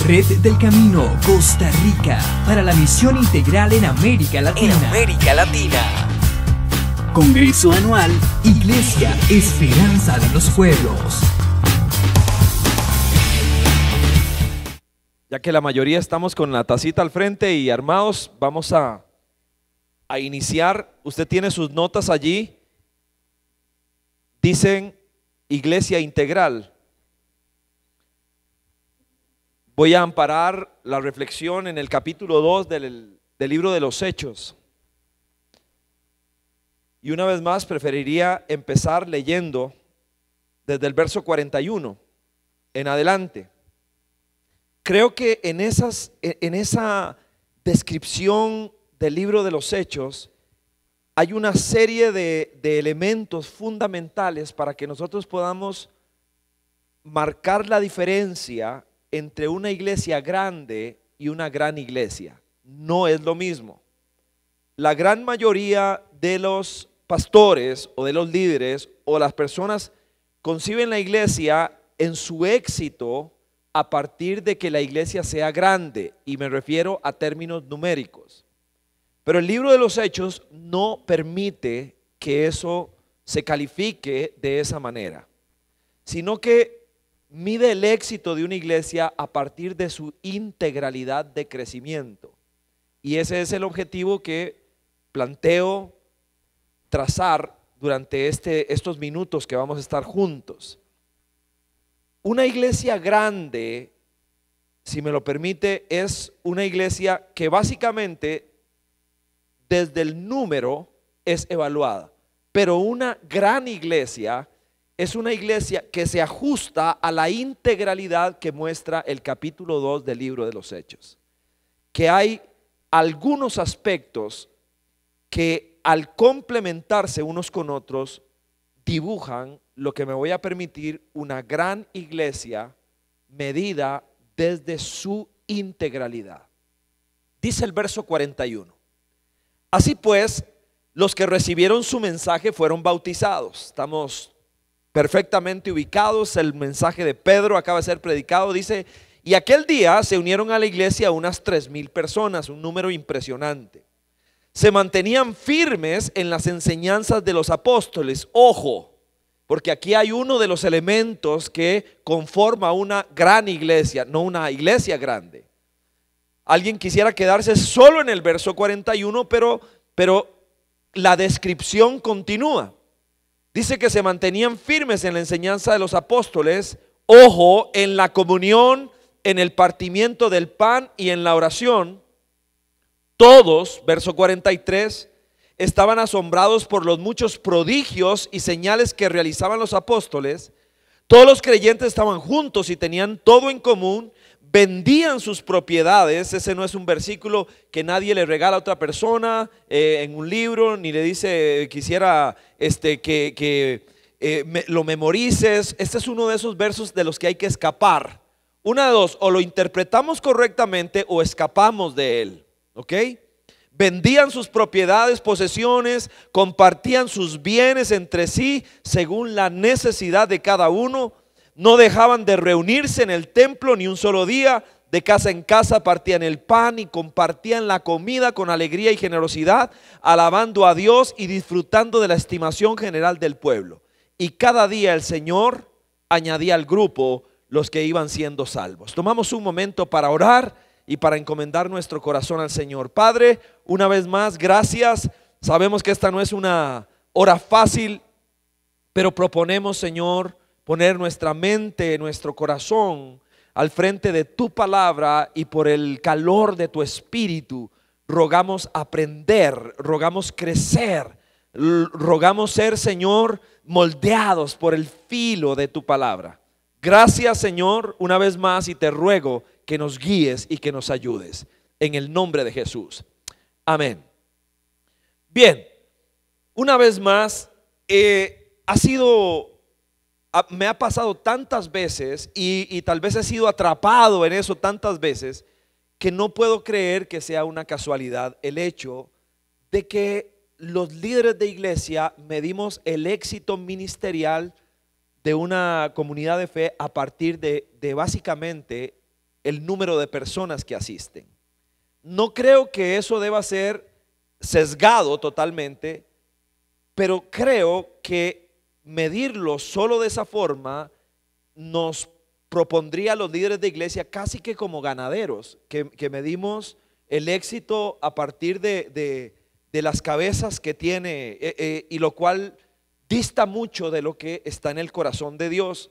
Red del Camino, Costa Rica, para la misión integral en América Latina. Congreso anual, Iglesia Esperanza de los Pueblos. Ya que la mayoría estamos con la tacita al frente y armados, vamos a iniciar. Usted tiene sus notas allí. Dicen Iglesia Integral. Voy a amparar la reflexión en el capítulo 2 del libro de los Hechos. Y una vez más preferiría empezar leyendo desde el verso 41 en adelante. Creo que en esa descripción del libro de los Hechos hay una serie de elementos fundamentales para que nosotros podamos marcar la diferencia entre una iglesia grande y una gran iglesia. No es lo mismo. La gran mayoría de los pastores o de los líderes o las personas conciben la iglesia en su éxito a partir de que la iglesia sea grande, y me refiero a términos numéricos. Pero el libro de los Hechos no permite que eso se califique de esa manera, sino que mide el éxito de una iglesia a partir de su integralidad de crecimiento. Y ese es el objetivo que planteo trazar durante estos minutos que vamos a estar juntos. Una iglesia grande, si me lo permite, es una iglesia que básicamente desde el número es evaluada. Pero una gran iglesia es una iglesia que se ajusta a la integralidad que muestra el capítulo 2 del libro de los Hechos. Que hay algunos aspectos que al complementarse unos con otros dibujan lo que me voy a permitir una gran iglesia medida desde su integralidad. Dice el verso 41. Así pues, los que recibieron su mensaje fueron bautizados. Estamos perfectamente ubicados. El mensaje de Pedro acaba de ser predicado. Dice, y aquel día se unieron a la iglesia unas 3,000 personas, un número impresionante. Se mantenían firmes en las enseñanzas de los apóstoles. Ojo, porque aquí hay uno de los elementos que conforma una gran iglesia, no una iglesia grande. Alguien quisiera quedarse solo en el verso 41, pero la descripción continúa. Dice que se mantenían firmes en la enseñanza de los apóstoles, ojo, en la comunión, en el partimiento del pan y en la oración. Todos, verso 43, estaban asombrados por los muchos prodigios y señales que realizaban los apóstoles. Todos los creyentes estaban juntos y tenían todo en común. Vendían sus propiedades. Ese no es un versículo que nadie le regala a otra persona en un libro, ni le dice quisiera lo memorices. Este es uno de esos versos de los que hay que escapar. Una de dos, o lo interpretamos correctamente o escapamos de él. ¿Ok? Vendían sus propiedades, posesiones, compartían sus bienes entre sí según la necesidad de cada uno. No dejaban de reunirse en el templo ni un solo día. De casa en casa partían el pan y compartían la comida con alegría y generosidad, alabando a Dios y disfrutando de la estimación general del pueblo. Y cada día el Señor añadía al grupo los que iban siendo salvos. Tomamos un momento para orar y para encomendar nuestro corazón al Señor. Padre, una vez más, gracias. Sabemos que esta no es una hora fácil, pero proponemos, Señor, poner nuestra mente, nuestro corazón al frente de tu palabra, y por el calor de tu espíritu rogamos aprender, rogamos crecer, rogamos ser, Señor, moldeados por el filo de tu palabra. Gracias, Señor, una vez más, y te ruego que nos guíes y que nos ayudes en el nombre de Jesús. Amén. Bien, una vez más, me ha pasado tantas veces y tal vez he sido atrapado en eso tantas veces que no puedo creer que sea una casualidad el hecho de que los líderes de iglesia medimos el éxito ministerial de una comunidad de fe a partir de básicamente el número de personas que asisten. No creo que eso deba ser sesgado totalmente, pero creo que medirlo solo de esa forma nos propondría a los líderes de iglesia casi que como ganaderos, que medimos el éxito a partir de las cabezas que tiene, y lo cual dista mucho de lo que está en el corazón de Dios.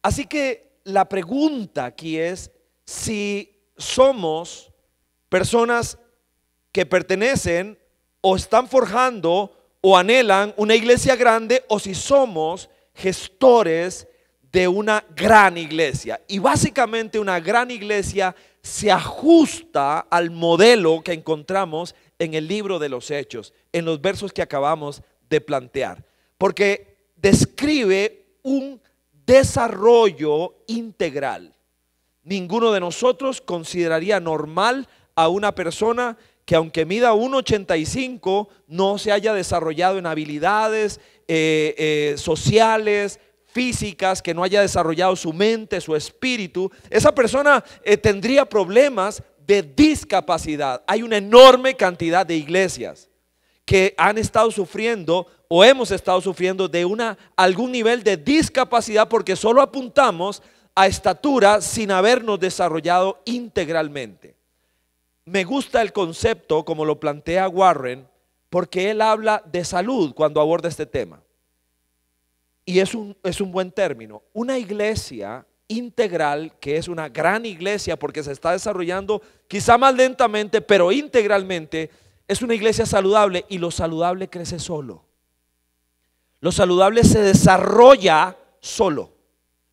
Así que la pregunta aquí es si somos personas que pertenecen o están forjando o anhelan una iglesia grande, o si somos gestores de una gran iglesia. Y básicamente una gran iglesia se ajusta al modelo que encontramos en el libro de los Hechos, en los versos que acabamos de plantear, porque describe un desarrollo integral. Ninguno de nosotros consideraría normal a una persona que, aunque mida 1,85, no se haya desarrollado en habilidades sociales, físicas, que no haya desarrollado su mente, su espíritu. Esa persona tendría problemas de discapacidad. Hay una enorme cantidad de iglesias que han estado sufriendo o hemos estado sufriendo de algún nivel de discapacidad, porque solo apuntamos a estatura sin habernos desarrollado integralmente. Me gusta el concepto como lo plantea Warren, porque él habla de salud cuando aborda este tema. Y es un buen término. Una iglesia integral, que es una gran iglesia porque se está desarrollando quizá más lentamente, pero integralmente, es una iglesia saludable, y lo saludable crece solo. Lo saludable se desarrolla solo.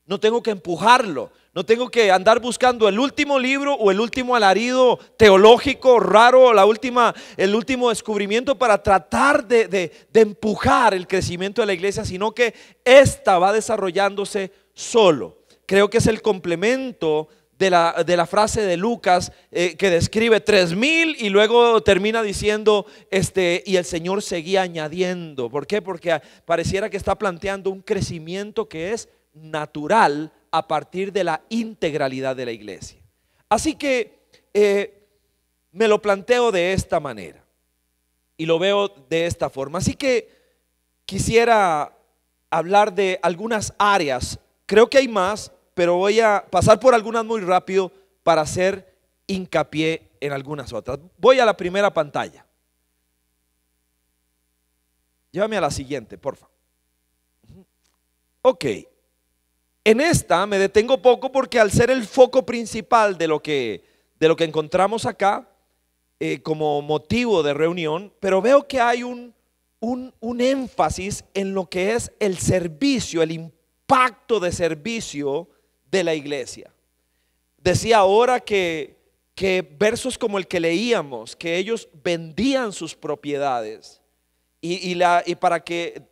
No tengo que empujarlo, no tengo que andar buscando el último libro o el último alarido teológico raro, el último descubrimiento para tratar de empujar el crecimiento de la iglesia, sino que esta va desarrollándose solo. Creo que es el complemento de la frase de Lucas que describe 3,000 y luego termina diciendo y el Señor seguía añadiendo. ¿Por qué? Porque pareciera que está planteando un crecimiento que es natural a partir de la integralidad de la iglesia. Así que me lo planteo de esta manera y lo veo de esta forma. Así que quisiera hablar de algunas áreas. Creo que hay más, pero voy a pasar por algunas muy rápido para hacer hincapié en algunas otras. Voy a la primera pantalla. Llévame a la siguiente, por favor. Ok. En esta me detengo poco porque, al ser el foco principal de lo que encontramos acá como motivo de reunión, pero veo que hay un énfasis en lo que es el servicio, el impacto de servicio de la iglesia. Decía ahora que versos como el que leíamos, que ellos vendían sus propiedades y para que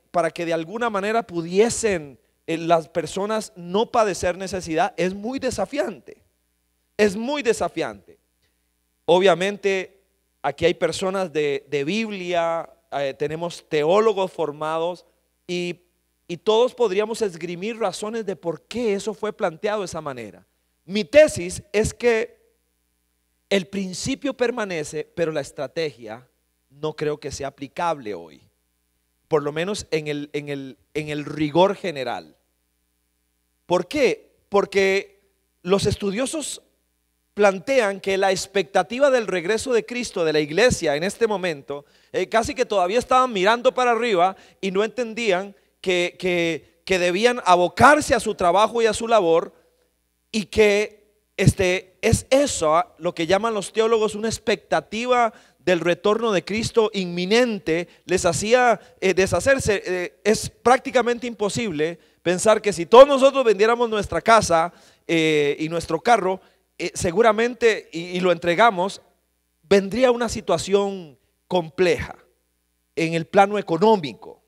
de alguna manera pudiesen las personas no padecer necesidad, es muy desafiante. Es muy desafiante. Obviamente aquí hay personas de Biblia, tenemos teólogos formados y todos podríamos esgrimir razones de por qué eso fue planteado de esa manera. Mi tesis es que el principio permanece, pero la estrategia no creo que sea aplicable hoy, por lo menos en el rigor general. ¿Por qué? Porque los estudiosos plantean que la expectativa del regreso de Cristo, de la iglesia en este momento, casi que todavía estaban mirando para arriba y no entendían que debían abocarse a su trabajo y a su labor, y que es eso lo que llaman los teólogos una expectativa del retorno de Cristo inminente. Les hacía deshacerse. Es prácticamente imposible pensar que si todos nosotros vendiéramos nuestra casa y nuestro carro, seguramente, y lo entregamos, vendría una situación compleja en el plano económico.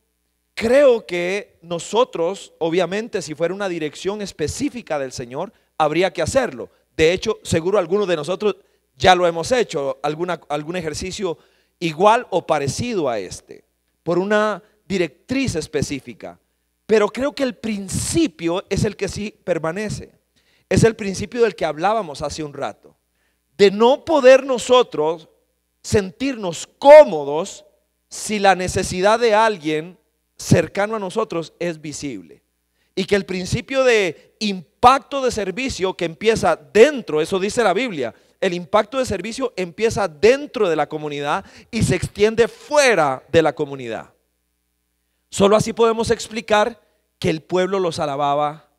Creo que nosotros, obviamente, si fuera una dirección específica del Señor, habría que hacerlo. De hecho, seguro algunos de nosotros ya lo hemos hecho, algún ejercicio igual o parecido a este, por una directriz específica. Pero creo que el principio es el que sí permanece. es el principio del que hablábamos hace un rato, de no poder nosotros sentirnos cómodos si la necesidad de alguien cercano a nosotros es visible. Y que el principio de impacto de servicio que empieza dentro, eso dice la Biblia, el impacto de servicio empieza dentro de la comunidad y se extiende fuera de la comunidad. Solo así podemos explicar que el pueblo los alababa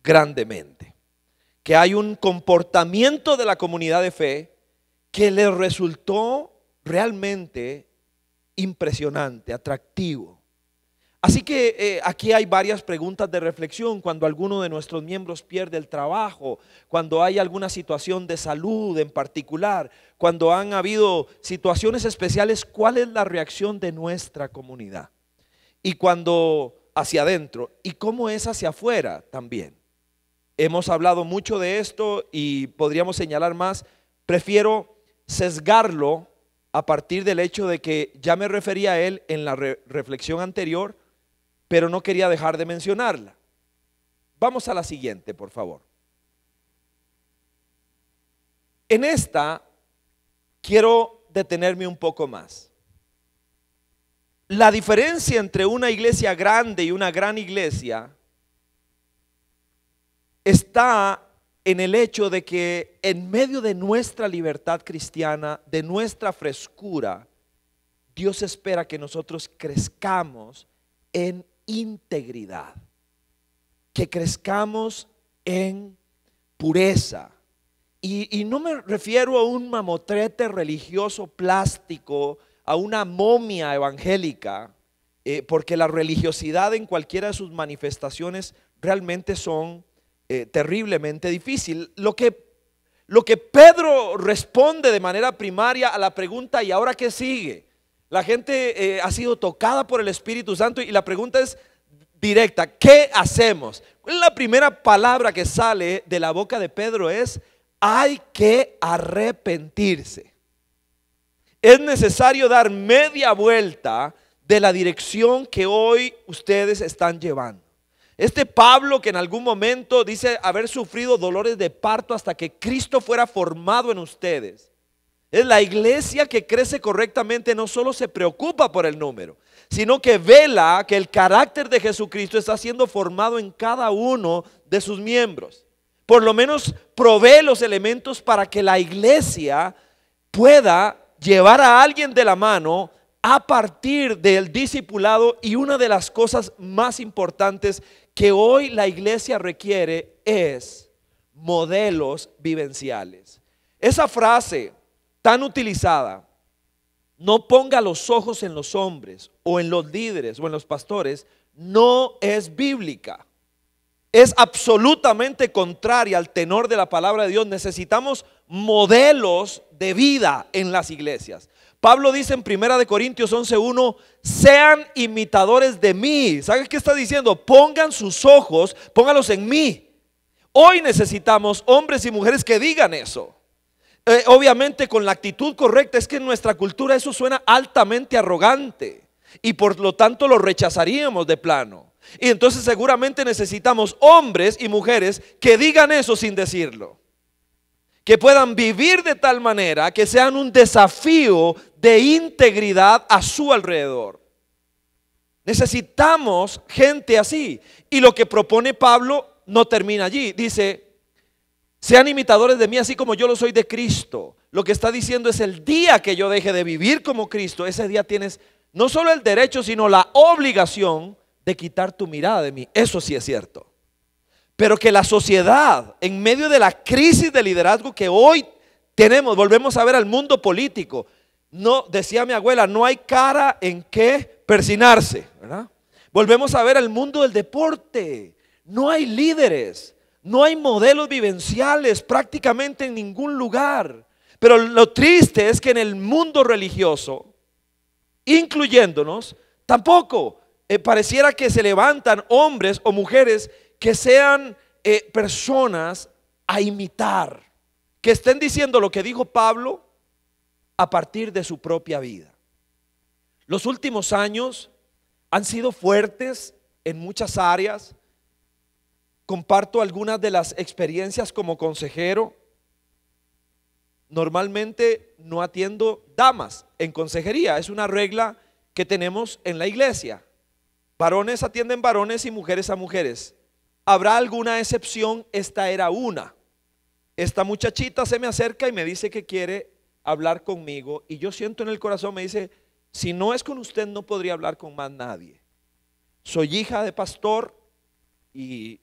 grandemente, que hay un comportamiento de la comunidad de fe que les resultó realmente impresionante, atractivo. Así que aquí hay varias preguntas de reflexión. Cuando alguno de nuestros miembros pierde el trabajo, cuando hay alguna situación de salud en particular, cuando han habido situaciones especiales, ¿cuál es la reacción de nuestra comunidad? Y cuando hacia adentro, ¿y cómo es hacia afuera también? Hemos hablado mucho de esto y podríamos señalar más. Prefiero sesgarlo a partir del hecho de que ya me refería a él en la reflexión anterior, pero no quería dejar de mencionarla. Vamos a la siguiente, por favor. En esta quiero detenerme un poco más. La diferencia entre una iglesia grande y una gran iglesia está en el hecho de que en medio de nuestra libertad cristiana, de nuestra frescura, Dios espera que nosotros crezcamos en integridad, que crezcamos en pureza. Y no me refiero a un mamotrete religioso plástico, a una momia evangélica, porque la religiosidad en cualquiera de sus manifestaciones realmente son terriblemente difíciles. Lo que Pedro responde de manera primaria a la pregunta, ¿y ahora qué sigue? La gente ha sido tocada por el Espíritu Santo y la pregunta es directa: ¿qué hacemos? La primera palabra que sale de la boca de Pedro es: hay que arrepentirse. Es necesario dar media vuelta de la dirección que hoy ustedes están llevando. Este Pablo, que en algún momento dice haber sufrido dolores de parto hasta que Cristo fuera formado en ustedes, es la iglesia que crece correctamente. No solo se preocupa por el número, sino que vela que el carácter de Jesucristo está siendo formado en cada uno de sus miembros. Por lo menos provee los elementos para que la iglesia pueda llevar a alguien de la mano a partir del discipulado. Y una de las cosas más importantes que hoy la iglesia requiere es modelos vivenciales. Esa frase tan utilizada, no ponga los ojos en los hombres o en los líderes o en los pastores, no es bíblica. Es absolutamente contraria al tenor de la palabra de Dios. Necesitamos modelos de vida en las iglesias. Pablo dice en 1 Corintios 11:1, sean imitadores de mí. ¿Sabes qué está diciendo? Pongan sus ojos, póngalos en mí. Hoy necesitamos hombres y mujeres que digan eso. Obviamente con la actitud correcta. Es que en nuestra cultura eso suena altamente arrogante y por lo tanto lo rechazaríamos de plano. Y entonces seguramente necesitamos hombres y mujeres que digan eso sin decirlo, que puedan vivir de tal manera que sean un desafío de integridad a su alrededor. Necesitamos gente así. Y lo que propone Pablo no termina allí. Dice: sean imitadores de mí así como yo lo soy de Cristo. Lo que está diciendo es: el día que yo deje de vivir como Cristo, ese día tienes no solo el derecho, sino la obligación de quitar tu mirada de mí. Eso sí es cierto. Pero que la sociedad, en medio de la crisis de liderazgo que hoy tenemos, volvemos a ver al mundo político. No, decía mi abuela, no hay cara en que persinarse, ¿verdad? Volvemos a ver al mundo del deporte. No hay líderes, no hay modelos vivenciales prácticamente en ningún lugar. Pero lo triste es que en el mundo religioso, incluyéndonos, tampoco pareciera que se levantan hombres o mujeres que sean personas a imitar, que estén diciendo lo que dijo Pablo a partir de su propia vida. Los últimos años han sido fuertes en muchas áreas, comparto algunas de las experiencias como consejero. Normalmente no atiendo damas en consejería, es una regla que tenemos en la iglesia. Varones atienden varones y mujeres a mujeres. ¿Habrá alguna excepción? Esta era una. Esta muchachita se me acerca y me dice que quiere hablar conmigo, y yo siento en el corazón, me dice: si no es con usted, no podría hablar con más nadie. Soy hija de pastor y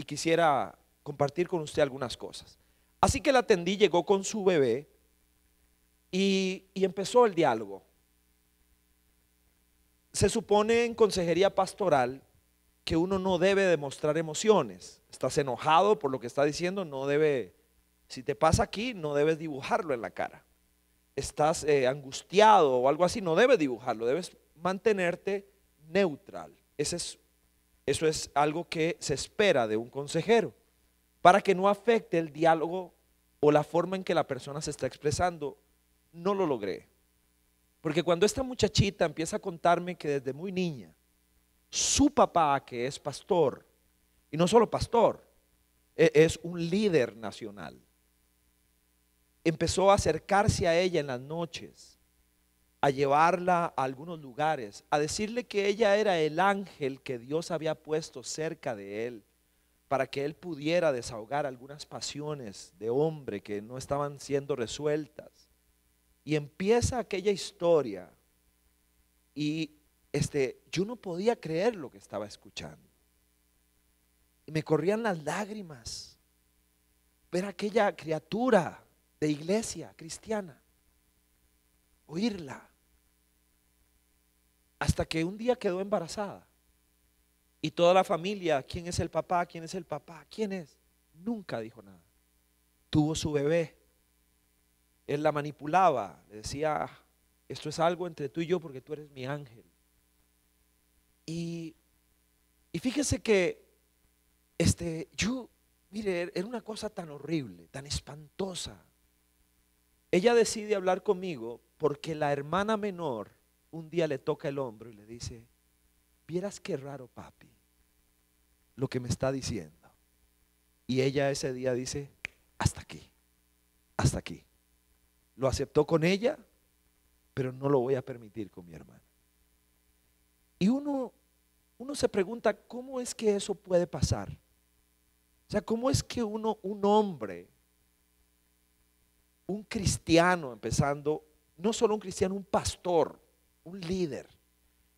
quisiera compartir con usted algunas cosas. Así que la atendí, llegó con su bebé y empezó el diálogo. Se supone en consejería pastoral que uno no debe demostrar emociones. Estás enojado por lo que está diciendo, no debe, si te pasa aquí, no debes dibujarlo en la cara. Estás angustiado o algo así, no debes dibujarlo, debes mantenerte neutral. Eso es algo que se espera de un consejero, para que no afecte el diálogo o la forma en que la persona se está expresando. No lo logré, porque cuando esta muchachita empieza a contarme que desde muy niña su papá, que es pastor, y no solo pastor, es un líder nacional, empezó a acercarse a ella en las noches, a llevarla a algunos lugares, a decirle que ella era el ángel que Dios había puesto cerca de él, para que él pudiera desahogar algunas pasiones de hombre que no estaban siendo resueltas. Y empieza aquella historia, y yo no podía creer lo que estaba escuchando. Y me corrían las lágrimas ver a aquella criatura de iglesia cristiana, oírla, hasta que un día quedó embarazada. Y toda la familia: ¿quién es el papá? ¿Quién es el papá? ¿Quién es? Nunca dijo nada. Tuvo su bebé. Él la manipulaba, le decía: esto es algo entre tú y yo porque tú eres mi ángel. Y fíjese que mire, era una cosa tan horrible, tan espantosa. Ella decide hablar conmigo porque la hermana menor un día le toca el hombro y le dice: vieras qué raro, papi, lo que me está diciendo. Y ella ese día dice: hasta aquí, hasta aquí. Lo aceptó con ella, pero no lo voy a permitir con mi hermana. Y uno se pregunta: ¿cómo es que eso puede pasar? O sea, ¿cómo es que un hombre, un cristiano empezando, no solo un cristiano, un pastor, un líder,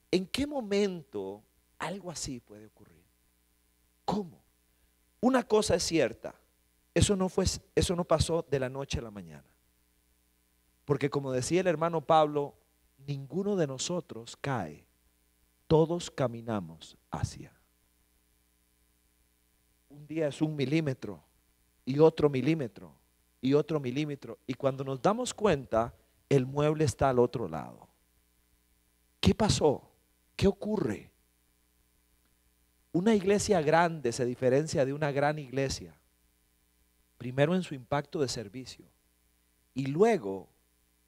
en qué momento algo así puede ocurrir? ¿Cómo? Una cosa es cierta, eso no pasó de la noche a la mañana. Porque como decía el hermano Pablo, ninguno de nosotros cae, todos caminamos hacia. Un día es 1 milímetro y otro milímetro y otro milímetro, y cuando nos damos cuenta, el mueble está al otro lado. ¿Qué pasó? ¿Qué ocurre? Una iglesia grande se diferencia de una gran iglesia, primero en su impacto de servicio, y luego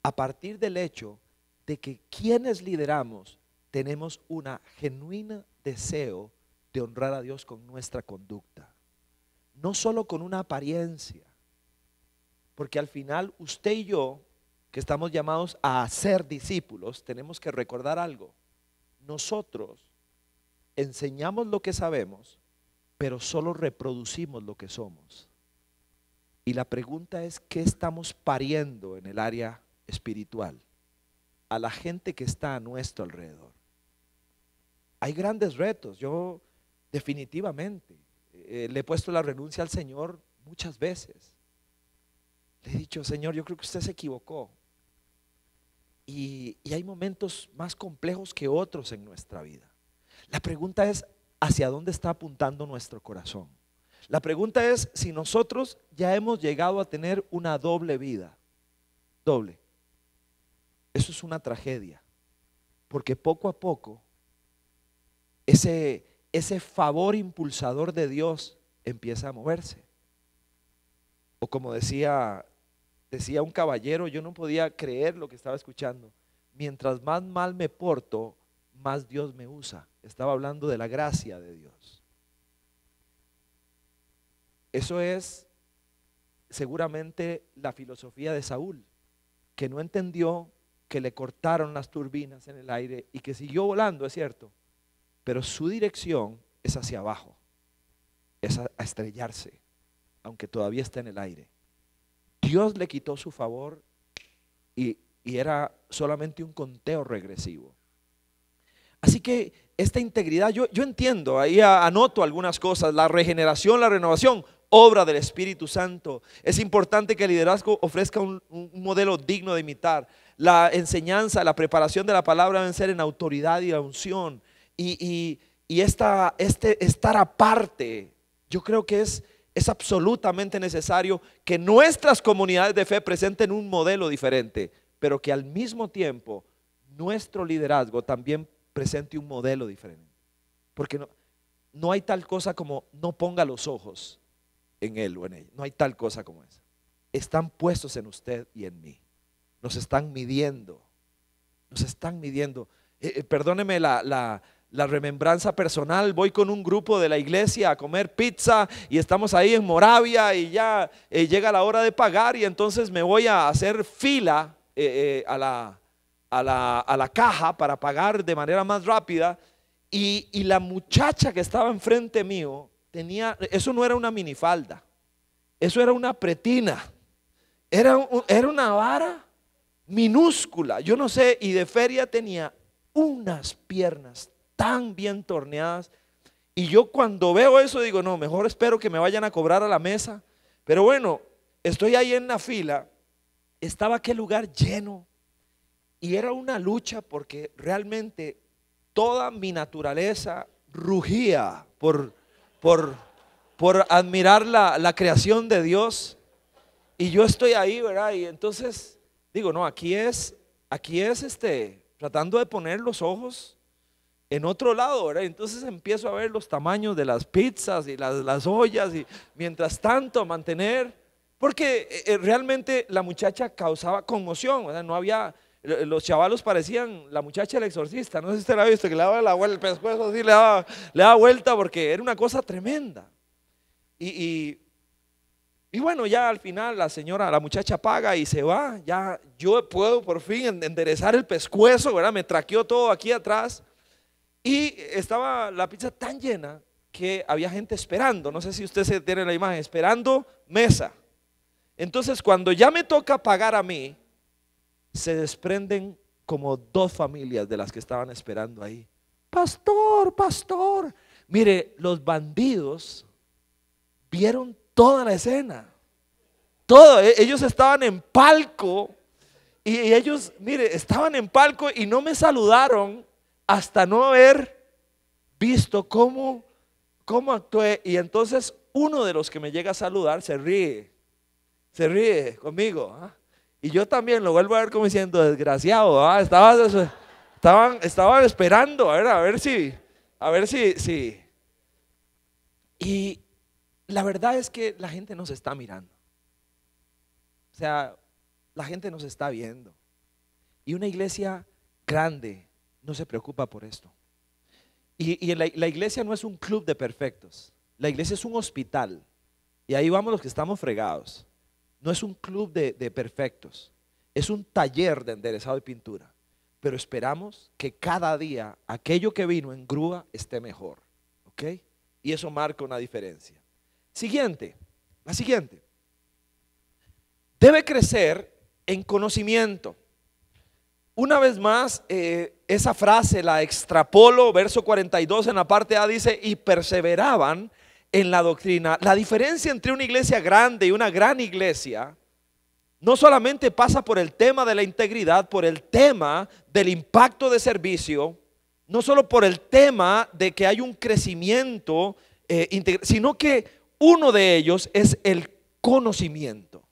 a partir del hecho de que quienes lideramos tenemos una genuina deseo de honrar a Dios con nuestra conducta, no solo con una apariencia, porque al final usted y yo, que estamos llamados a ser discípulos, tenemos que recordar algo: nosotros enseñamos lo que sabemos, pero solo reproducimos lo que somos. Y la pregunta es: ¿qué estamos pariendo en el área espiritual a la gente que está a nuestro alrededor? Hay grandes retos. Yo definitivamente le he puesto la renuncia al Señor muchas veces. Le he dicho: Señor, yo creo que usted se equivocó. Y hay momentos más complejos que otros en nuestra vida. La pregunta es: ¿hacia dónde está apuntando nuestro corazón? La pregunta es si nosotros ya hemos llegado a tener una doble vida. Doble. Eso es una tragedia, porque poco a poco ese favor impulsador de Dios empieza a moverse. O como decía un caballero, yo no podía creer lo que estaba escuchando: mientras más mal me porto, más Dios me usa. Estaba hablando de la gracia de Dios. Eso es seguramente la filosofía de Saúl, que no entendió que le cortaron las turbinas en el aire y que siguió volando, es cierto, pero su dirección es hacia abajo, es a estrellarse, aunque todavía está en el aire. Dios le quitó su favor y era solamente un conteo regresivo. Así que esta integridad, yo entiendo, ahí anoto algunas cosas: la regeneración, la renovación, obra del Espíritu Santo. Es importante que el liderazgo ofrezca un modelo digno de imitar. La enseñanza, la preparación de la palabra deben ser en autoridad y la unción. Y estar aparte, yo creo que es absolutamente necesario que nuestras comunidades de fe presenten un modelo diferente, pero que al mismo tiempo nuestro liderazgo también presente un modelo diferente. Porque no hay tal cosa como no ponga los ojos en él o en ella. No hay tal cosa como esa. Están puestos en usted y en mí. Nos están midiendo. Nos están midiendo. Perdóneme la remembranza personal. Voy con un grupo de la iglesia a comer pizza y estamos ahí en Moravia y ya llega la hora de pagar, y entonces me voy a hacer fila a la caja para pagar de manera más rápida, y la muchacha que estaba enfrente mío tenía, eso no era una minifalda, eso era una pretina, era una vara minúscula, yo no sé, y de feria tenía unas piernas tan bien torneadas, y yo cuando veo eso digo, no, mejor espero que me vayan a cobrar a la mesa. Pero bueno, estoy ahí en la fila, estaba aquel lugar lleno, y era una lucha porque realmente toda mi naturaleza rugía por admirar la creación de Dios. Y yo estoy ahí, ¿verdad? Y entonces digo, no, aquí es tratando de poner los ojos en otro lado, ¿verdad? Entonces empiezo a ver los tamaños de las pizzas y las ollas, y mientras tanto mantener, porque realmente la muchacha causaba conmoción, ¿verdad? No había, los chavalos parecían la muchacha del exorcista, no sé si usted la ha visto, que le daba la vuelta, el pescuezo así, le daba vuelta, porque era una cosa tremenda. Y bueno, ya al final la muchacha paga y se va. Ya yo puedo por fin enderezar el pescuezo, ¿verdad? Me traqueó todo aquí atrás. Y estaba la pizza tan llena que había gente esperando. No sé si usted se tiene la imagen, esperando mesa. Entonces cuando ya me toca pagar a mí, se desprenden como 2 familias de las que estaban esperando ahí. Pastor, pastor. Mire, los bandidos vieron toda la escena. Todo, ellos estaban en palco, y ellos, mire, estaban en palco y no me saludaron hasta no haber visto cómo actué. Y entonces uno de los que me llega a saludar se ríe conmigo, ¿ah? Y yo también lo vuelvo a ver como diciendo, desgraciado, ¿ah? Estaban esperando a ver si. Y la verdad es que la gente nos está mirando. O sea, la gente nos está viendo. Y una iglesia grande no se preocupa por esto. Y la iglesia no es un club de perfectos. La iglesia es un hospital. Y ahí vamos los que estamos fregados. No es un club de perfectos. Es un taller de enderezado y pintura. Pero esperamos que cada día aquello que vino en grúa esté mejor. ¿Ok? Y eso marca una diferencia. La siguiente. Debe crecer en conocimiento. Una vez más, esa frase la extrapolo, verso 42 en la parte A dice, y perseveraban en la doctrina. La diferencia entre una iglesia grande y una gran iglesia no solamente pasa por el tema de la integridad, por el tema del impacto de servicio, no solo por el tema de que hay un crecimiento sino que uno de ellos es el conocimiento.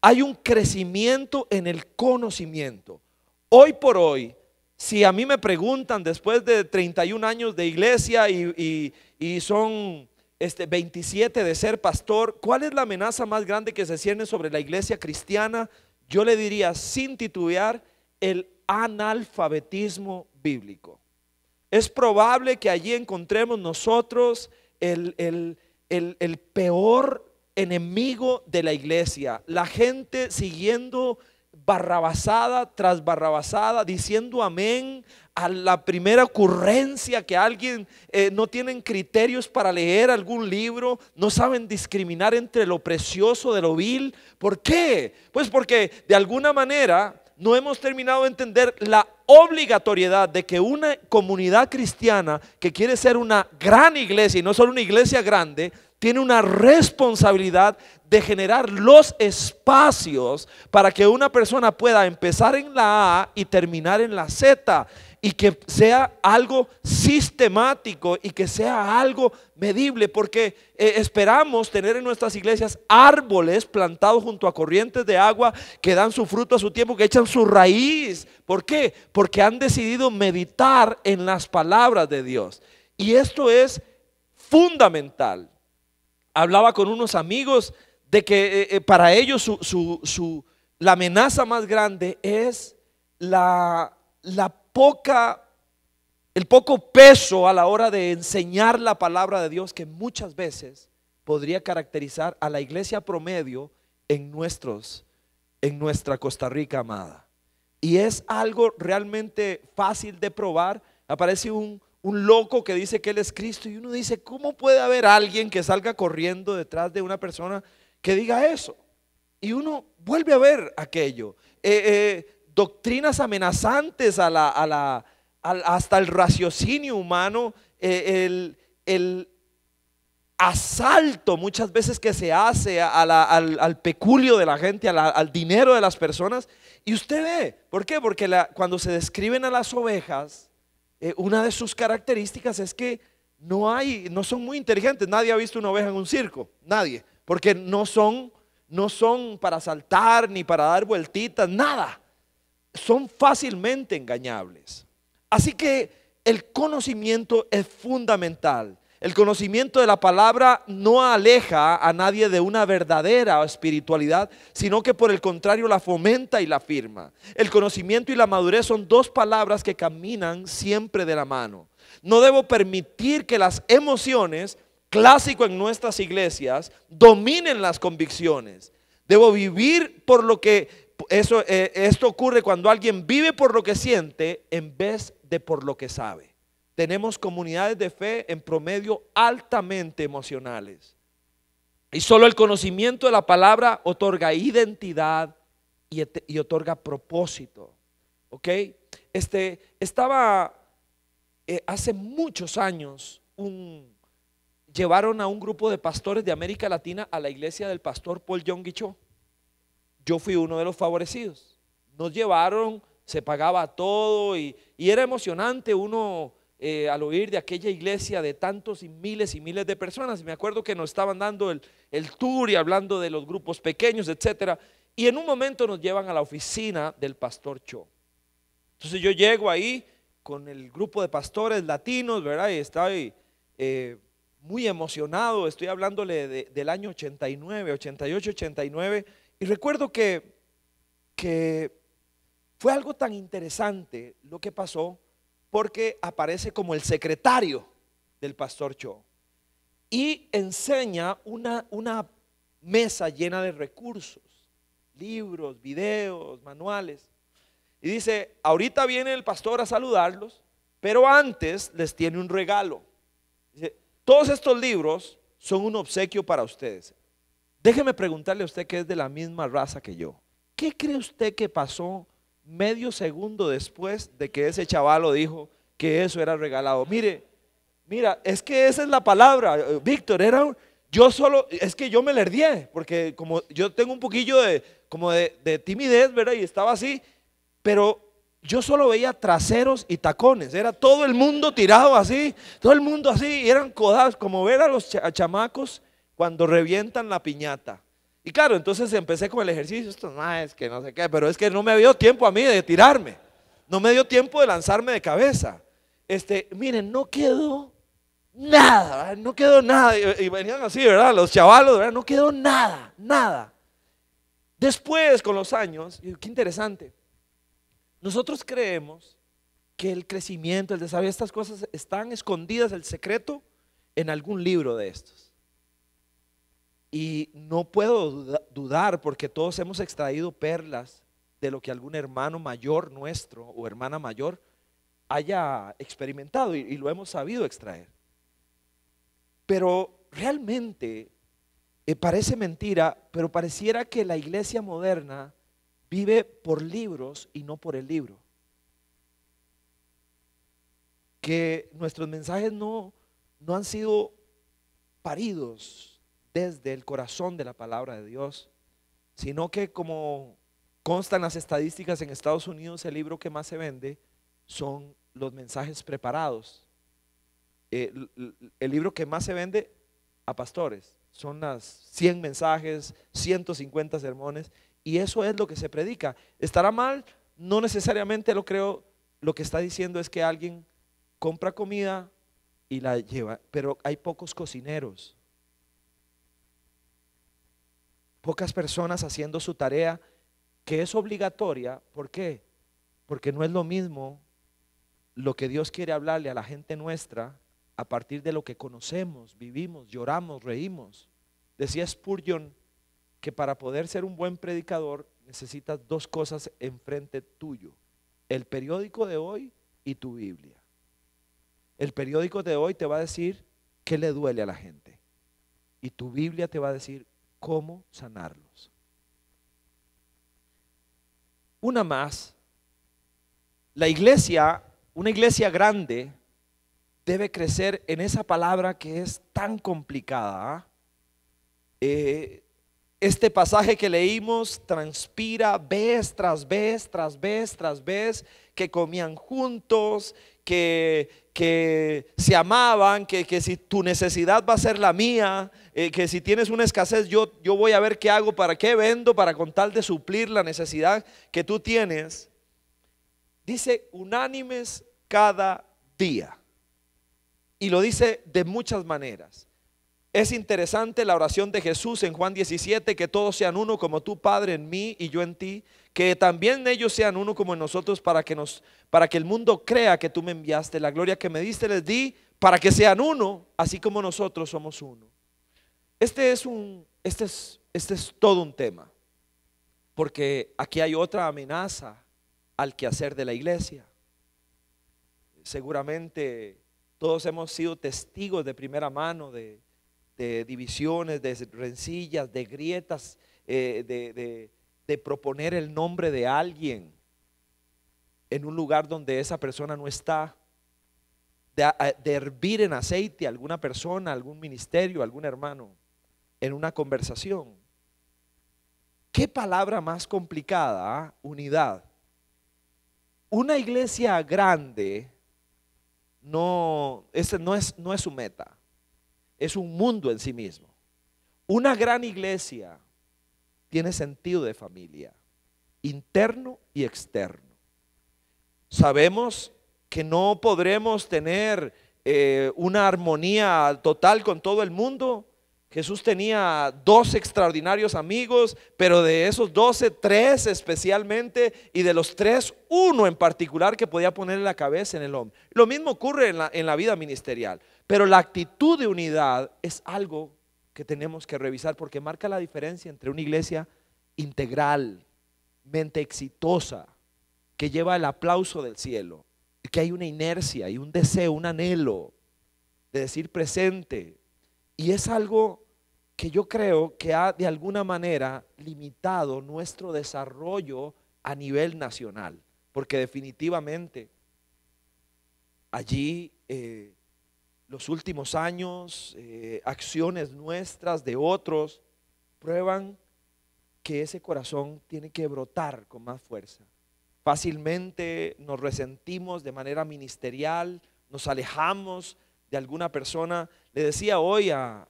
Hay un crecimiento en el conocimiento. Hoy por hoy, si a mí me preguntan después de 31 años de iglesia y son 27 de ser pastor, ¿cuál es la amenaza más grande que se cierne sobre la iglesia cristiana? Yo le diría sin titubear, el analfabetismo bíblico. Es probable que allí encontremos nosotros el peor enemigo de la iglesia. La gente siguiendo barrabasada tras barrabasada, diciendo amén a la primera ocurrencia que alguien, no tienen criterios para leer algún libro, no saben discriminar entre lo precioso de lo vil. ¿Por qué? Pues porque de alguna manera no hemos terminado de entender la obligatoriedad de que una comunidad cristiana que quiere ser una gran iglesia, y no solo una iglesia grande, tiene una responsabilidad de generar los espacios para que una persona pueda empezar en la A y terminar en la Z, y que sea algo sistemático y que sea algo medible, porque esperamos tener en nuestras iglesias árboles plantados junto a corrientes de agua que dan su fruto a su tiempo, que echan su raíz. ¿Por qué? Porque han decidido meditar en las palabras de Dios, y esto es fundamental. Hablaba con unos amigos de que para ellos la amenaza más grande es el poco peso a la hora de enseñar la palabra de Dios, que muchas veces podría caracterizar a la iglesia promedio en nuestra Costa Rica amada. Y es algo realmente fácil de probar. Aparece un loco que dice que él es Cristo, y uno dice, ¿cómo puede haber alguien que salga corriendo detrás de una persona que diga eso? Y uno vuelve a ver aquello, doctrinas amenazantes hasta el raciocinio humano, el asalto muchas veces que se hace al peculio de la gente, al dinero de las personas. Y usted ve, ¿por qué? Porque cuando se describen a las ovejas, una de sus características es que no son muy inteligentes. Nadie ha visto una oveja en un circo, nadie, porque no son para saltar ni para dar vueltitas, nada. Son fácilmente engañables. Así que el conocimiento es fundamental. El conocimiento de la palabra no aleja a nadie de una verdadera espiritualidad, sino que por el contrario la fomenta y la afirma. El conocimiento y la madurez son dos palabras que caminan siempre de la mano. No debo permitir que las emociones, clásico en nuestras iglesias, dominen las convicciones. Debo vivir por lo que esto ocurre cuando alguien vive por lo que siente en vez de por lo que sabe. Tenemos comunidades de fe en promedio altamente emocionales, y solo el conocimiento de la palabra otorga identidad y otorga propósito. ¿Ok? Estaba hace muchos años llevaron a un grupo de pastores de América Latina a la iglesia del pastor Paul Yonggi Cho. Yo fui uno de los favorecidos. Nos llevaron, se pagaba todo, y era emocionante uno al oír de aquella iglesia de tantos y miles de personas. Y me acuerdo que nos estaban dando el tour y hablando de los grupos pequeños, etcétera. Y en un momento nos llevan a la oficina del pastor Cho. Entonces yo llego ahí con el grupo de pastores latinos, ¿verdad? Y estoy muy emocionado. Estoy hablándole del año 89, 88, 89. Y recuerdo que fue algo tan interesante lo que pasó, porque aparece como el secretario del pastor Cho y enseña una mesa llena de recursos, libros, videos, manuales, y dice: ahorita viene el pastor a saludarlos, pero antes les tiene un regalo. Dice: todos estos libros son un obsequio para ustedes. Déjeme preguntarle a usted, que es de la misma raza que yo, ¿qué cree usted que pasó medio segundo después de que ese chavalo dijo que eso era regalado? Mira, es que esa es la palabra, Víctor. Es que yo me lerdié, porque como yo tengo un poquillo de timidez, ¿verdad? Y estaba así, pero yo solo veía traseros y tacones. Era todo el mundo tirado así, todo el mundo así, y eran codados, como ver a los chamacos cuando revientan la piñata. Y claro, entonces empecé con el ejercicio. Esto no es que no sé qué, pero es que no me dio tiempo a mí de tirarme, no me dio tiempo de lanzarme de cabeza. Miren, no quedó nada, ¿verdad? No quedó nada. Y venían así, ¿verdad? Los chavalos, ¿verdad? No quedó nada. Después, con los años, qué interesante, nosotros creemos que el crecimiento, el desarrollo, estas cosas están escondidas, el secreto, en algún libro de estos. Y no puedo dudar, porque todos hemos extraído perlas de lo que algún hermano mayor nuestro o hermana mayor haya experimentado y lo hemos sabido extraer. Pero realmente parece mentira, pero pareciera que la iglesia moderna vive por libros y no por el libro. Que nuestros mensajes no han sido paridos desde el corazón de la palabra de Dios, sino que, como constan las estadísticas en Estados Unidos, el libro que más se vende son los mensajes preparados. El libro que más se vende a pastores son las 100 mensajes, 150 sermones, y eso es lo que se predica. ¿Estará mal? No necesariamente lo creo. Lo que está diciendo es que alguien compra comida y la lleva, pero hay pocos cocineros, pocas personas haciendo su tarea, que es obligatoria. ¿Por qué? Porque no es lo mismo lo que Dios quiere hablarle a la gente nuestra a partir de lo que conocemos, vivimos, lloramos, reímos. Decía Spurgeon que para poder ser un buen predicador necesitas dos cosas enfrente tuyo: el periódico de hoy y tu Biblia. El periódico de hoy te va a decir qué le duele a la gente, y tu Biblia te va a decir cómo sanarlos. Una más, la iglesia, una iglesia grande, debe crecer en esa palabra que es tan complicada. Este pasaje que leímos transpira vez tras vez, tras vez, tras vez, que comían juntos, que se amaban, que si tu necesidad va a ser la mía, que si tienes una escasez, yo voy a ver qué hago, para qué vendo, para con tal de suplir la necesidad que tú tienes. Dice unánimes cada día, y lo dice de muchas maneras. Es interesante la oración de Jesús en Juan 17, que todos sean uno como tú, Padre, en mí y yo en ti, que también ellos sean uno como en nosotros, para que el mundo crea que tú me enviaste. La gloria que me diste les di para que sean uno, así como nosotros somos uno. Este es todo un tema, porque aquí hay otra amenaza al quehacer de la iglesia. Seguramente todos hemos sido testigos de primera mano de divisiones, de rencillas, de grietas, de proponer el nombre de alguien en un lugar donde esa persona no está, de hervir en aceite a alguna persona, algún ministerio, algún hermano en una conversación. ¿Qué palabra más complicada? Unidad. Una iglesia grande no es su meta. Es un mundo en sí mismo. Una gran iglesia tiene sentido de familia, interno y externo. Sabemos que no podremos tener una armonía total con todo el mundo. Jesús tenía 12 extraordinarios amigos, pero de esos 12, 3 especialmente, y de los 3, uno en particular que podía ponerle la cabeza en el hombro. Lo mismo ocurre en la vida ministerial. Pero la actitud de unidad es algo que tenemos que revisar, porque marca la diferencia entre una iglesia integral, mente exitosa, que lleva el aplauso del cielo, que hay una inercia y un deseo, un anhelo de decir presente. Y es algo que yo creo que ha de alguna manera limitado nuestro desarrollo a nivel nacional, porque definitivamente allí los últimos años, acciones nuestras, de otros, prueban que ese corazón tiene que brotar con más fuerza. Fácilmente nos resentimos de manera ministerial, nos alejamos de alguna persona. Le decía hoy a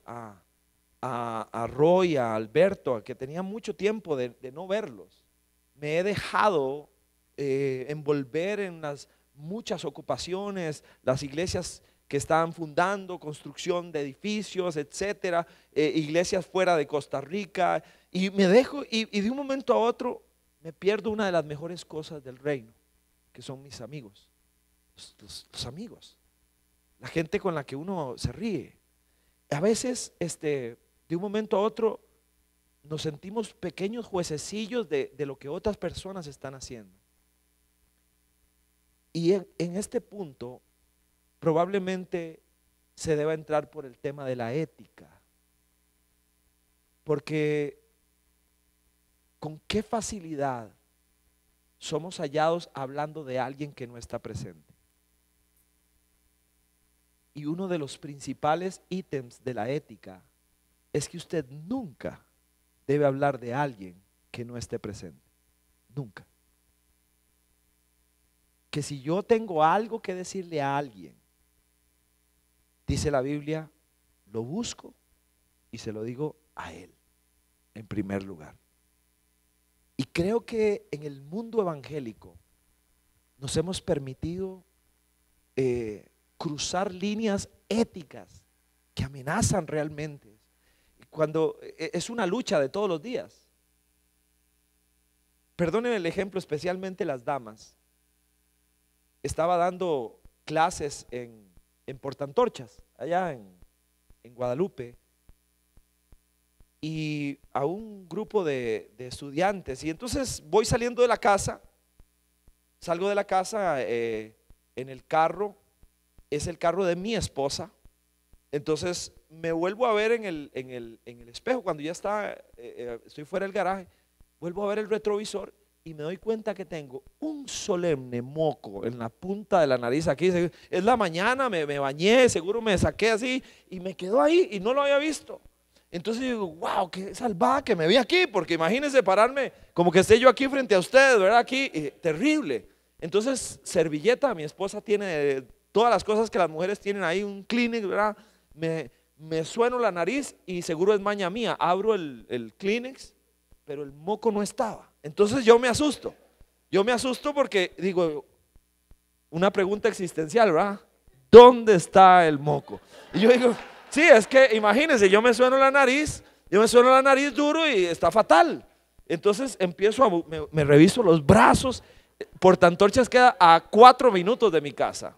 Roy, a Alberto, que tenía mucho tiempo de no verlos. Me he dejado envolver en las muchas ocupaciones, las iglesias que estaban fundando, construcción de edificios, etcétera, iglesias fuera de Costa Rica, y me dejo, y de un momento a otro me pierdo una de las mejores cosas del reino, que son mis amigos, los amigos, la gente con la que uno se ríe. A veces de un momento a otro nos sentimos pequeños juececillos de lo que otras personas están haciendo. Y en este punto probablemente se deba entrar por el tema de la ética, porque con qué facilidad somos hallados hablando de alguien que no está presente. Y uno de los principales ítems de la ética es que usted nunca debe hablar de alguien que no esté presente. Nunca. Que si yo tengo algo que decirle a alguien, dice la Biblia, lo busco y se lo digo a él en primer lugar. Y creo que en el mundo evangélico nos hemos permitido cruzar líneas éticas que amenazan realmente, cuando es una lucha de todos los días. Perdonen el ejemplo, especialmente las damas. Estaba dando clases en Portantorchas, allá en Guadalupe, y a un grupo de estudiantes. Y entonces voy saliendo de la casa, salgo de la casa en el carro, es el carro de mi esposa. Entonces me vuelvo a ver en el espejo, cuando ya estoy fuera del garaje, vuelvo a ver el retrovisor y me doy cuenta que tengo un solemne moco en la punta de la nariz aquí. Es la mañana, me bañé, seguro me saqué así y me quedó ahí y no lo había visto. Entonces digo, wow, qué salvada que me vi aquí, porque imagínense pararme como que esté yo aquí frente a ustedes, ¿verdad? Aquí, terrible. Entonces, servilleta, mi esposa tiene todas las cosas que las mujeres tienen ahí, un Kleenex, ¿verdad? Me sueno la nariz y seguro es maña mía, abro el Kleenex, pero el moco no estaba. Entonces yo me asusto porque digo, una pregunta existencial, ¿verdad? ¿Dónde está el moco? Y yo digo, sí, es que imagínense, yo me sueno la nariz duro y está fatal. Entonces empiezo me reviso los brazos. Portantorchas queda a 4 minutos de mi casa.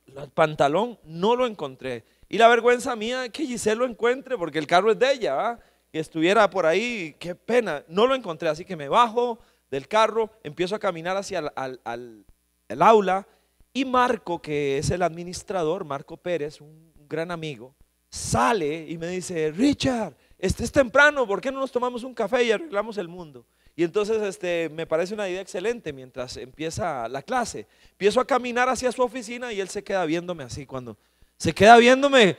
El pantalón no lo encontré. Y la vergüenza mía es que Giselle lo encuentre, porque el carro es de ella, ¿verdad? Que estuviera por ahí, qué pena, no lo encontré. Así que me bajo del carro, empiezo a caminar hacia el aula, y Marco, que es el administrador, Marco Pérez, un gran amigo, sale y me dice, Richard, es temprano, ¿por qué no nos tomamos un café y arreglamos el mundo? Y entonces me parece una idea excelente. Mientras empieza la clase, empiezo a caminar hacia su oficina y él se queda viéndome así, se queda viéndome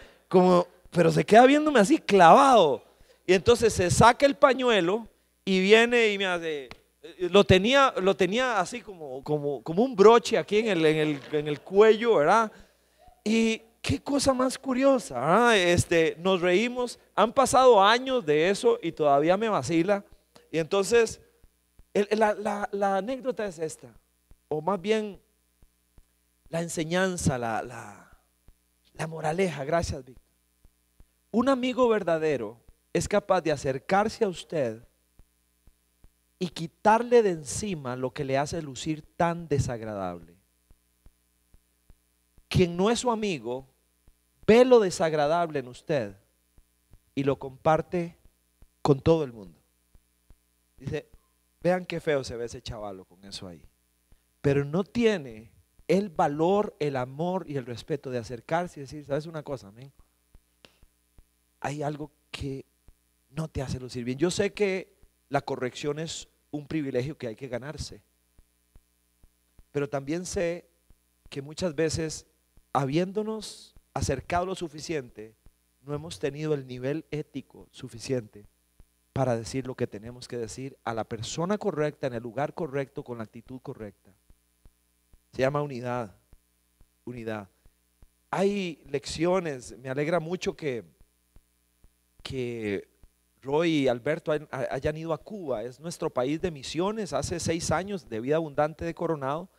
pero se queda viéndome así clavado. Y entonces se saca el pañuelo y viene y me hace, lo tenía así como un broche aquí en el cuello, ¿verdad? Y qué cosa más curiosa, ¿verdad? Nos reímos, han pasado años de eso y todavía me vacila. Y entonces la anécdota es esta, o más bien la enseñanza, la moraleja. Gracias, Víctor. Un amigo verdadero es capaz de acercarse a usted y quitarle de encima lo que le hace lucir tan desagradable. Quien no es su amigo ve lo desagradable en usted y lo comparte con todo el mundo. Dice, vean qué feo se ve ese chavalo con eso ahí. Pero no tiene el valor, el amor y el respeto de acercarse y decir, ¿sabes una cosa, amén? Hay algo que no te hace lucir bien. Yo sé que la corrección es un privilegio que hay que ganarse, pero también sé que muchas veces, habiéndonos acercado lo suficiente, no hemos tenido el nivel ético suficiente para decir lo que tenemos que decir a la persona correcta, en el lugar correcto, con la actitud correcta. Se llama unidad. Hay lecciones. Me alegra mucho que Roy y Alberto hayan ido a Cuba. Es nuestro país de misiones. Hace 6 años de Vida Abundante de Coronado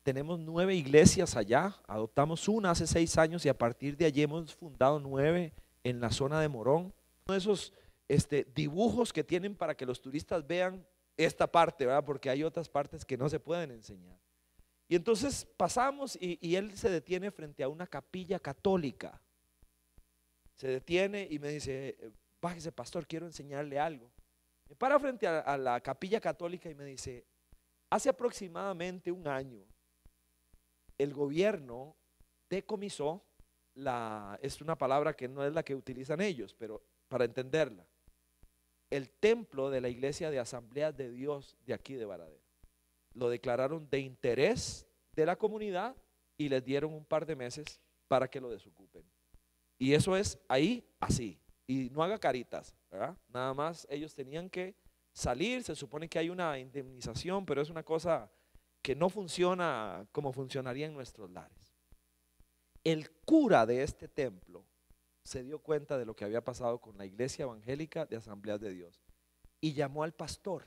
tenemos 9 iglesias allá. Adoptamos una hace 6 años y a partir de allí hemos fundado 9 en la zona de Morón. Uno de esos dibujos que tienen para que los turistas vean esta parte, ¿verdad? Porque hay otras partes que no se pueden enseñar. Y entonces pasamos y él se detiene frente a una capilla católica. Se detiene y me dice, bájese pastor, quiero enseñarle algo. Me para frente a la capilla católica y me dice, hace aproximadamente un año el gobierno decomisó es una palabra que no es la que utilizan ellos, pero para entenderla, el templo de la iglesia de Asambleas de Dios de aquí de Varadero. Lo declararon de interés de la comunidad y les dieron un par de meses para que lo desocupen. Y eso es ahí así. Y no haga caritas, ¿verdad? Nada más ellos tenían que salir. Se supone que hay una indemnización, pero es una cosa que no funciona como funcionaría en nuestros lares. El cura de este templo se dio cuenta de lo que había pasado con la iglesia evangélica de Asambleas de Dios y llamó al pastor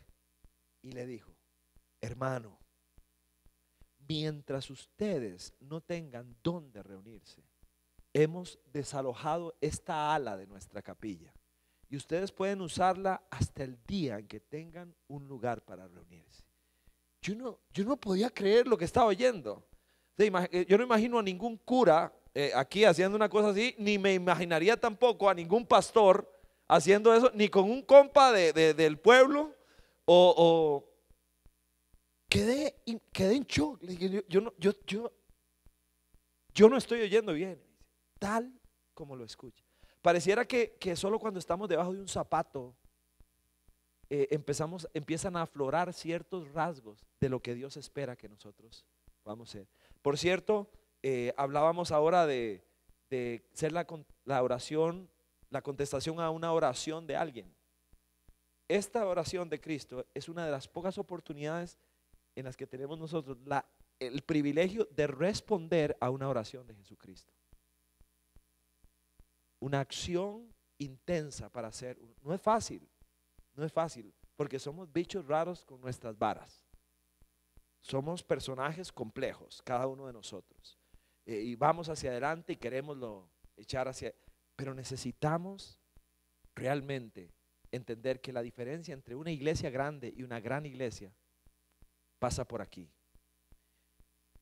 y le dijo, hermano, mientras ustedes no tengan dónde reunirse, hemos desalojado esta ala de nuestra capilla y ustedes pueden usarla hasta el día en que tengan un lugar para reunirse. Yo no podía creer lo que estaba oyendo. Yo no imagino a ningún cura aquí haciendo una cosa así, ni me imaginaría tampoco a ningún pastor haciendo eso, ni con un compa del pueblo. Quedé en shock. Le dije, yo no estoy oyendo bien, tal como lo escucha. Pareciera que solo cuando estamos debajo de un zapato empiezan a aflorar ciertos rasgos de lo que Dios espera que nosotros vamos a ser. Por cierto, hablábamos ahora de ser la oración, la contestación a una oración de alguien. Esta oración de Cristo es una de las pocas oportunidades en las que tenemos nosotros el privilegio de responder a una oración de Jesucristo. Una acción intensa para hacer. No es fácil, porque somos bichos raros con nuestras varas. Somos personajes complejos, cada uno de nosotros. Y vamos hacia adelante y queremos echar hacia, pero necesitamos realmente entender que la diferencia entre una iglesia grande y una gran iglesia pasa por aquí.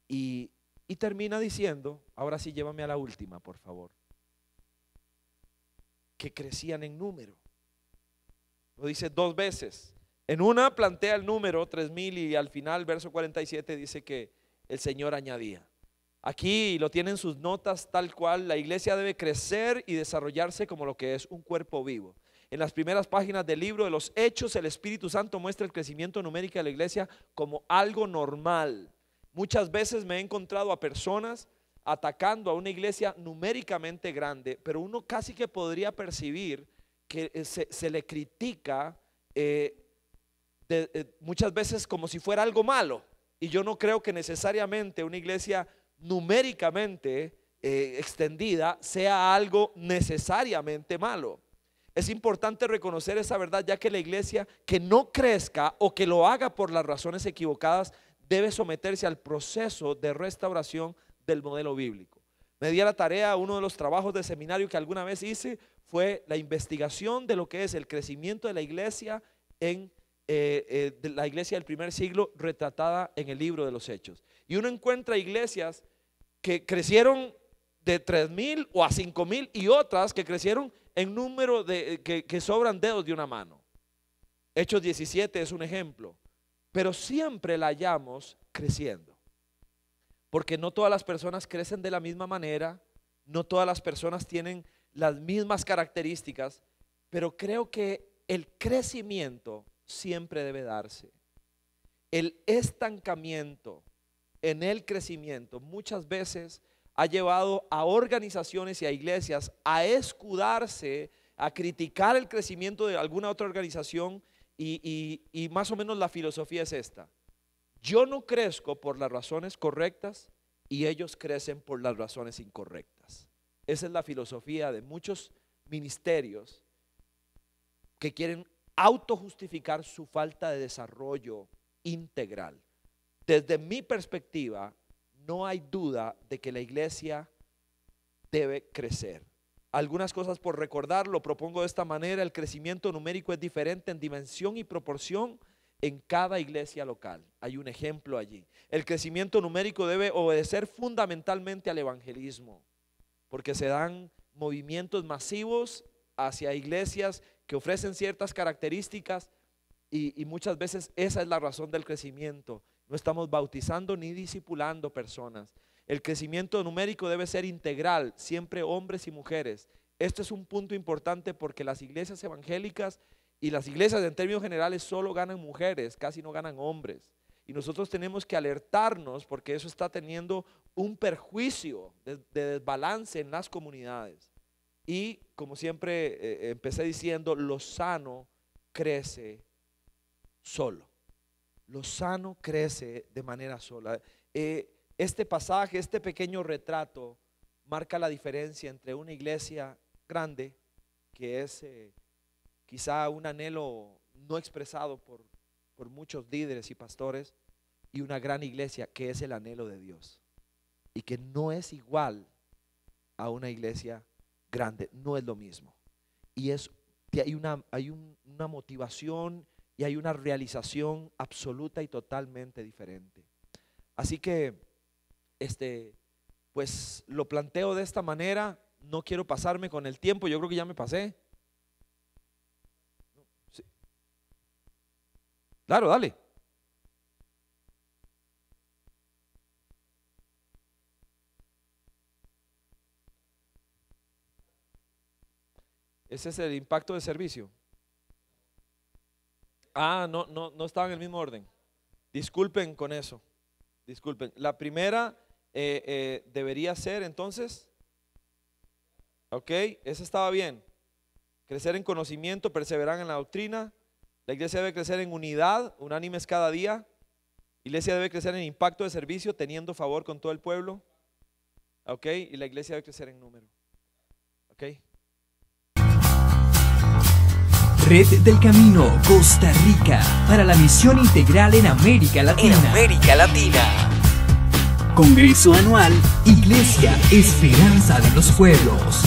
Y termina diciendo, ahora sí llévame a la última, por favor, que crecían en número. Lo dice dos veces. En una plantea el número 3000 y al final, verso 47, dice que el Señor añadía. Aquí lo tienen sus notas tal cual: la iglesia debe crecer y desarrollarse como lo que es un cuerpo vivo. En las primeras páginas del libro de los Hechos, el Espíritu Santo muestra el crecimiento numérico de la iglesia como algo normal. Muchas veces me he encontrado a personas atacando a una iglesia numéricamente grande, pero uno casi que podría percibir que se le critica muchas veces como si fuera algo malo. Y yo no creo que necesariamente una iglesia numéricamente extendida sea algo necesariamente malo. Es importante reconocer esa verdad, ya que la iglesia que no crezca o que lo haga por las razones equivocadas debe someterse al proceso de restauración del modelo bíblico. Me di a la tarea, uno de los trabajos de seminario que alguna vez hice fue la investigación de lo que es el crecimiento de la iglesia de la iglesia del primer siglo retratada en el libro de los Hechos. Y uno encuentra iglesias que crecieron de 3000 o a 5000 y otras que crecieron en número que sobran dedos de una mano. Hechos 17 es un ejemplo, pero siempre la hallamos creciendo, porque no todas las personas crecen de la misma manera, no todas las personas tienen las mismas características, pero creo que el crecimiento siempre debe darse. El estancamiento en el crecimiento muchas veces ha llevado a organizaciones y a iglesias a escudarse, a criticar el crecimiento de alguna otra organización y más o menos la filosofía es esta: yo no crezco por las razones correctas y ellos crecen por las razones incorrectas. Esa es la filosofía de muchos ministerios que quieren autojustificar su falta de desarrollo integral. Desde mi perspectiva, no hay duda de que la iglesia debe crecer. Algunas cosas por recordar, lo propongo de esta manera: el crecimiento numérico es diferente en dimensión y proporción en cada iglesia local. Hay un ejemplo allí. El crecimiento numérico debe obedecer fundamentalmente al evangelismo, porque se dan movimientos masivos hacia iglesias que ofrecen ciertas características y muchas veces esa es la razón del crecimiento. No estamos bautizando ni discipulando personas. El crecimiento numérico debe ser integral, siempre hombres y mujeres. Este es un punto importante porque las iglesias evangélicas y las iglesias en términos generales solo ganan mujeres, casi no ganan hombres. Y nosotros tenemos que alertarnos porque eso está teniendo un perjuicio de desbalance en las comunidades. Y como siempre empecé diciendo, lo sano crece solo. Lo sano crece de manera sola. Este pasaje, este pequeño retrato marca la diferencia entre una iglesia grande, que es quizá un anhelo no expresado por muchos líderes y pastores, y una gran iglesia que es el anhelo de Dios y que no es igual a una iglesia grande, no es lo mismo. Y hay una motivación y hay una realización absoluta y totalmente diferente. Así que pues lo planteo de esta manera. No quiero pasarme con el tiempo, yo creo que ya me pasé. Sí. Claro, dale. Ese es el impacto de servicio. No estaba en el mismo orden. Disculpen con eso. Disculpen. La primera debería ser entonces, ok, esa estaba bien. Crecer en conocimiento, perseverar en la doctrina. La iglesia debe crecer en unidad, unánimes cada día. La iglesia debe crecer en impacto de servicio, teniendo favor con todo el pueblo. Ok, y la iglesia debe crecer en número. Ok. Red del Camino Costa Rica para la misión integral en América Latina. Congreso anual Iglesia Esperanza de los Pueblos.